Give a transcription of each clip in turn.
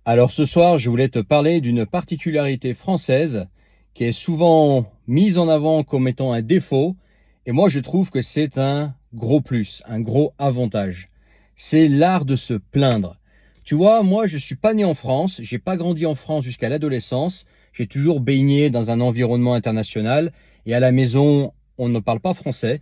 Alors ce soir, je voulais te parler d'une particularité française qui est souvent mise en avant comme étant un défaut, et moi je trouve que c'est un gros plus, un gros avantage. C'est l'art de se plaindre. Tu vois, moi je suis pas né en France, j'ai pas grandi en France jusqu'à l'adolescence, j'ai toujours baigné dans un environnement international, et à la maison, on ne parle pas français.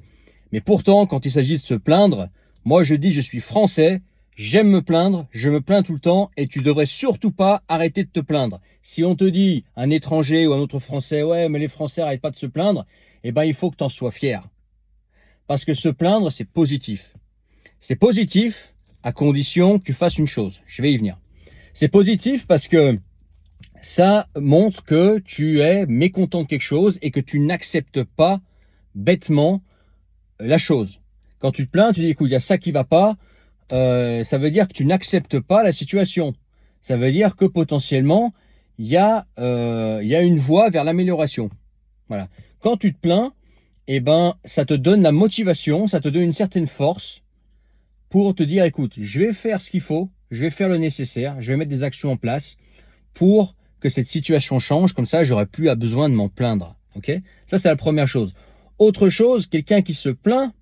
Mais pourtant, quand il s'agit de se plaindre, moi je dis je suis français. J'aime me plaindre, je me plains tout le temps et tu devrais surtout pas arrêter de te plaindre. Si on te dit, un étranger ou un autre Français, ouais, mais les Français arrêtent pas de se plaindre, eh ben il faut que tu en sois fier. Parce que se plaindre, c'est positif. C'est positif à condition que tu fasses une chose. Je vais y venir. C'est positif parce que ça montre que tu es mécontent de quelque chose et que tu n'acceptes pas bêtement la chose. Quand tu te plains, tu dis, écoute, il y a ça qui va pas. Ça veut dire que tu n'acceptes pas la situation. Ça veut dire que potentiellement, il y a une voie vers l'amélioration. Voilà. Quand tu te plains, eh ben, ça te donne la motivation, ça te donne une certaine force pour te dire, écoute, je vais faire ce qu'il faut, je vais faire le nécessaire, je vais mettre des actions en place pour que cette situation change. Comme ça, j'aurai plus besoin de m'en plaindre. Ok? Ça, c'est la première chose. Autre chose, quelqu'un qui se plaint,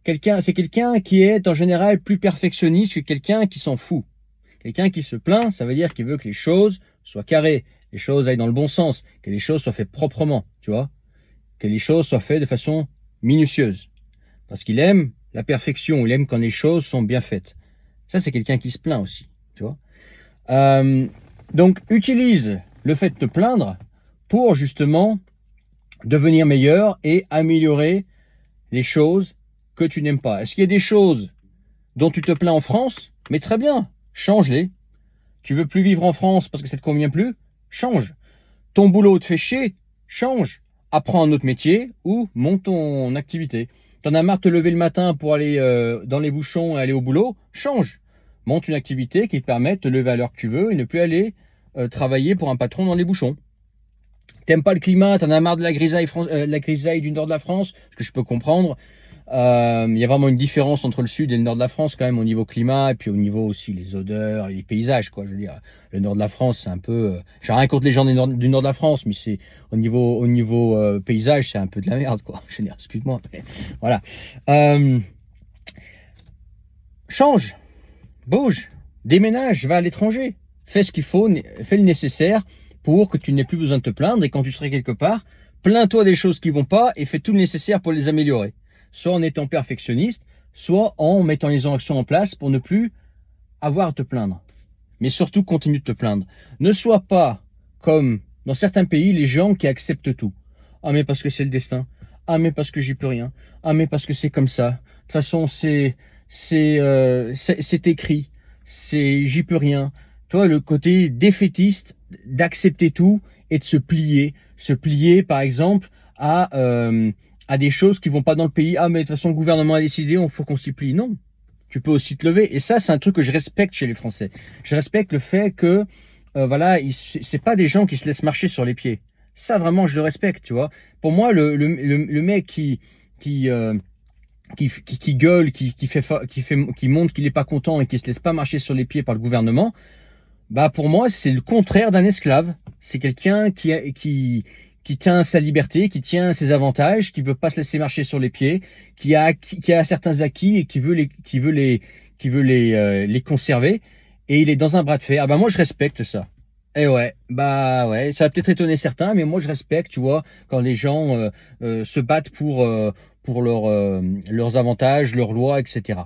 c'est quelqu'un qui est en général plus perfectionniste que quelqu'un qui s'en fout. Quelqu'un qui se plaint, ça veut dire qu'il veut que les choses soient carrées, les choses aillent dans le bon sens, que les choses soient faites proprement, tu vois, que les choses soient faites de façon minutieuse. Parce qu'il aime la perfection, il aime quand les choses sont bien faites. Ça, c'est quelqu'un qui se plaint aussi, tu vois. Euh, donc, utilise le fait de te plaindre pour justement devenir meilleur et améliorer les choses que tu n'aimes pas. Est-ce qu'il y a des choses dont tu te plains en France? Mais très bien, change-les. Tu veux plus vivre en France parce que ça te convient plus? Change. Ton boulot te fait chier? Change. Apprends un autre métier ou monte ton activité. T'en as marre de te lever le matin pour aller dans les bouchons et aller au boulot? Change. Monte une activité qui te permet de te lever à l'heure que tu veux et ne plus aller travailler pour un patron dans les bouchons. T'aimes pas le climat, t'en as marre de la grisaille du nord de la France, ce que je peux comprendre. Il y a vraiment une différence entre le sud et le nord de la France quand même au niveau climat et puis au niveau aussi les odeurs et les paysages, quoi. Je veux dire, le nord de la France c'est un peu, j'ai rien contre les gens du nord de la France, mais c'est au niveau paysage c'est un peu de la merde, quoi. Je veux dire, excuse-moi, mais voilà. Euh, Change, bouge, déménage, va à l'étranger, fais ce qu'il faut, fais le nécessaire pour que tu n'aies plus besoin de te plaindre, et quand tu seras quelque part, plains-toi des choses qui vont pas et fais tout le nécessaire pour les améliorer. Soit en étant perfectionniste, soit en mettant les actions en place pour ne plus avoir à te plaindre. Mais surtout, continue de te plaindre. Ne sois pas comme dans certains pays les gens qui acceptent tout. Ah mais parce que c'est le destin. Ah mais parce que j'y peux rien. Ah mais parce que c'est comme ça. De toute façon, c'est écrit. C'est j'y peux rien. Toi, le côté défaitiste d'accepter tout et de se plier. Se plier, par exemple, à des choses qui vont pas dans le pays. Ah mais de toute façon, le gouvernement a décidé, il faut qu'on s'y plie. Non. Tu peux aussi te lever. Et ça, c'est un truc que je respecte chez les Français. Je respecte le fait que, voilà, c'est pas des gens qui se laissent marcher sur les pieds. Ça, vraiment, je le respecte, tu vois. Pour moi, le mec qui, euh, qui gueule, qui montre qu'il est pas content et qui se laisse pas marcher sur les pieds par le gouvernement, bah pour moi c'est le contraire d'un esclave. C'est quelqu'un qui tient sa liberté, qui tient ses avantages, qui veut pas se laisser marcher sur les pieds, qui a certains acquis et qui veut les conserver, et il est dans un bras de fer. Ah bah moi je respecte ça. Et ouais, bah ouais, ça va peut-être étonner certains, mais moi je respecte, tu vois, quand les gens se battent pour leurs avantages, leurs lois, etc.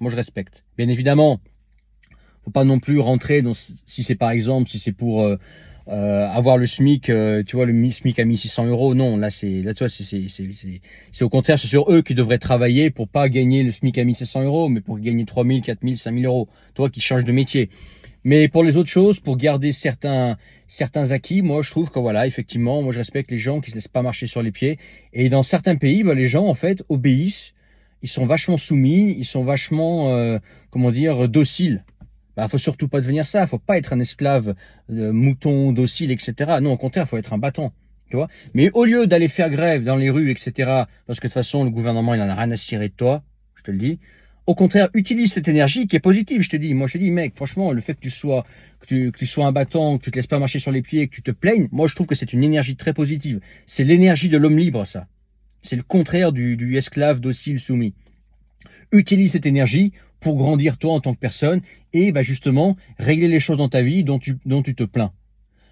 Moi je respecte. Bien évidemment, faut pas non plus rentrer dans, si c'est par exemple, si c'est pour avoir le SMIC, tu vois, le SMIC à 1 600 euros. Non, là tu vois, c'est au contraire, c'est sur eux qui devraient travailler pour pas gagner le SMIC à 1 600 euros, mais pour gagner 3 000, 4 000, 5 000 euros. Toi qui changes de métier. Mais pour les autres choses, pour garder certains acquis, moi je trouve que voilà, effectivement, moi je respecte les gens qui se laissent pas marcher sur les pieds. Et dans certains pays, bah, les gens en fait obéissent, ils sont vachement soumis, ils sont vachement, comment dire, dociles. Bah, faut surtout pas devenir ça. Faut pas être un esclave, mouton, docile, etc. Non, au contraire, faut être un bâton. Tu vois. Mais au lieu d'aller faire grève dans les rues, etc., parce que de toute façon, le gouvernement, il en a rien à cirer de toi, je te le dis, Au contraire, utilise cette énergie qui est positive. Je te dis, moi je te dis, mec, franchement, le fait que tu sois un battant, que tu te laisses pas marcher sur les pieds, que tu te plaignes, moi je trouve que c'est une énergie très positive. C'est l'énergie de l'homme libre, ça. C'est le contraire du esclave docile soumis. Utilise cette énergie pour grandir toi en tant que personne et bah justement régler les choses dans ta vie dont tu te plains.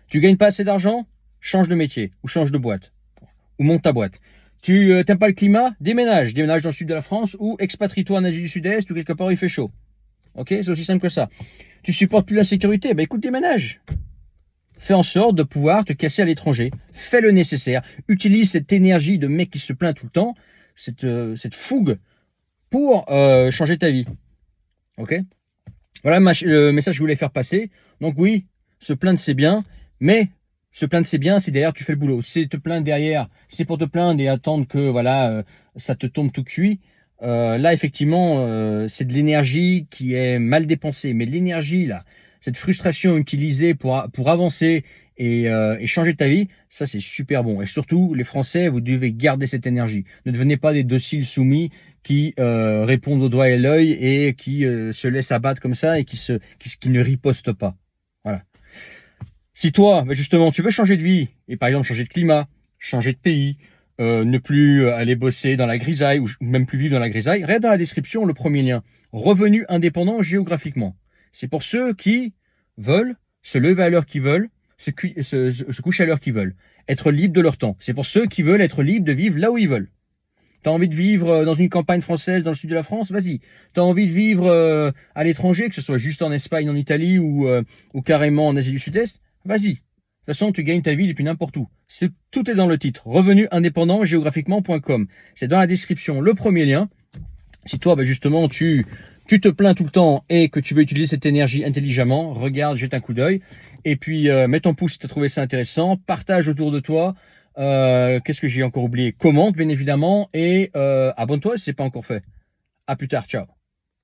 Tu gagnes pas assez d'argent? Change de métier ou change de boîte ou monte ta boîte. Tu t'aimes pas le climat? Déménage dans le sud de la France ou expatrie-toi en Asie du Sud-Est ou quelque part où il fait chaud. Ok, c'est aussi simple que ça. Tu supportes plus l'insécurité? Bah écoute, déménage. Fais en sorte de pouvoir te casser à l'étranger. Fais le nécessaire. Utilise cette énergie de mec qui se plaint tout le temps, cette fougue pour changer ta vie. Ok? Voilà le message que je voulais faire passer. Donc oui, se plaindre c'est bien, mais se plaindre c'est bien si derrière tu fais le boulot. Si te plaindre derrière, si c'est pour te plaindre et attendre que voilà ça te tombe tout cuit, là effectivement c'est de l'énergie qui est mal dépensée. Mais l'énergie là, cette frustration utilisée pour avancer et changer ta vie, ça c'est super bon. Et surtout les Français, vous devez garder cette énergie. Ne devenez pas des dociles soumis qui répondent au doigt et l'œil et qui se laissent abattre comme ça et qui ne ripostent pas. Voilà. Si toi, justement, tu veux changer de vie, et par exemple changer de climat, changer de pays, ne plus aller bosser dans la grisaille, ou même plus vivre dans la grisaille, regarde dans la description le premier lien. Revenu indépendant géographiquement. C'est pour ceux qui veulent se lever à l'heure qu'ils veulent, se coucher à l'heure qu'ils veulent, être libre de leur temps. C'est pour ceux qui veulent être libres de vivre là où ils veulent. T'as envie de vivre dans une campagne française dans le sud de la France? Vas-y. T'as envie de vivre à l'étranger, que ce soit juste en Espagne, en Italie ou carrément en Asie du Sud-Est? Vas-y. De toute façon, tu gagnes ta vie depuis n'importe où. Tout est dans le titre. Revenu indépendant géographiquement.com. C'est dans la description le premier lien. Si toi, justement, tu te plains tout le temps et que tu veux utiliser cette énergie intelligemment, regarde, jette un coup d'œil. Et puis, mets ton pouce si tu as trouvé ça intéressant. Partage autour de toi. Qu'est-ce que j'ai encore oublié? Commente, bien évidemment. Et abonne-toi si ce n'est pas encore fait. À plus tard. Ciao.